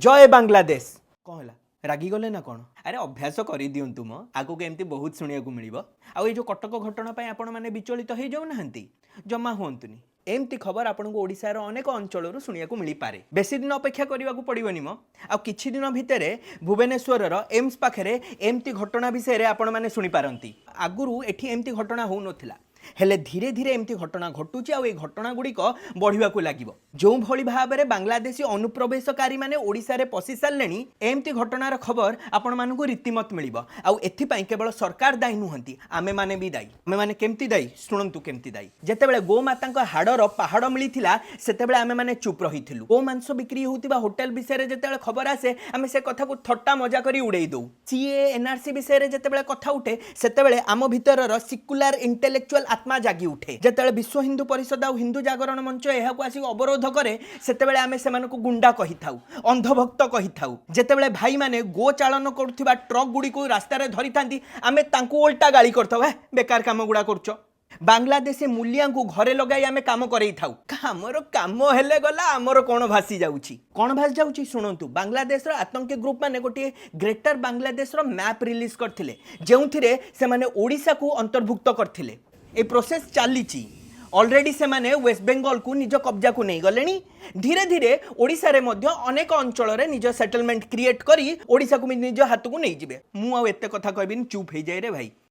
जय बांग्लादेश कौन है रागिगले ना कौन अरे अभ्यास कर दिंतु मो आगु को एमती बहुत शुणा मिल आई जो कटक घटना आपण मैंने विचलित हो जाऊना जमा हुंतुनि एमती खबर आपको ओडिशार अनेक अंचल शुणा मिल पारे बेसी दिन अपेक्षा करने को पड़ोनी मो आ किछि दिन भितर भुवनेश्वर एम्स पाखे एमती घटना विषय आपण मैंने शुणिपारती आगुरी एठी एमती घटना हो नथिला हेले धीरे धीरे एमती घटना घटुची आ घटना गुड़िक बढ़िया लगे जो भली भाव में बांग्लादेशी अनुप्रवेशकारी मैंने ओडिशा रे पशि सारे एमती घटनार खबर आपण मानक रीतिमत मिल आउपाई केवल सरकार दायी नुहति आमे माने भी दायी आमे माने केमती दायी शुणु केमती दायी जितेबाला गोमाता हाड़र पहाड़ मिलता से आमे माने चुप रही गो मांस बिक्री होता होटेल विषय जिते खबर आसे आमे से कथा को थट्टा मजा करी उड़े दौ सीए एनआरसी विषय जिते कथा उठे से आम भीतर सिक्युलर इंटेलेक्चुअल आत्मा जागी उठे जिते विश्व हिंदू परिषद और हिंदू जागरण मंच यह आसिक अवरोध करे से आमे से गुंडा कही था अंधभक्त कही था जिते भाई माने गो चालन करुवा ट्रक गुड़ी को रास्तार धरी था आमे तांकु उल्टा गाड़ी करथाउ हे बेकार काम गुड़ा करछ बांग्लादेशी मूलिया को घरे लगाई आमे काम करई थाउ हमर काम हेले गला हमर कोन भासी जाउची कोन भास जाउची सुनंतु बांग्लादेश रो आतंकी ग्रुप माने गोटे ग्रेटर बांग्लादेश रो मैप रिलीज करथिले जेउथिरे से माने ओडिसा को अंतर्भुक्त करथिले ए प्रोसेस चलीची ऑलरेडी से माने वेस्ट बेंगल को निज कब्जा को नहीं गले धीरे धीरे ओडिशा रे मध्य अनेक अंचल रे निज सेटलमेंट क्रिएट करी ओडिशा को निज हाथ को नहीं जिबे मु आ एते कथा कहबिन चुप हो जाए रे भाई।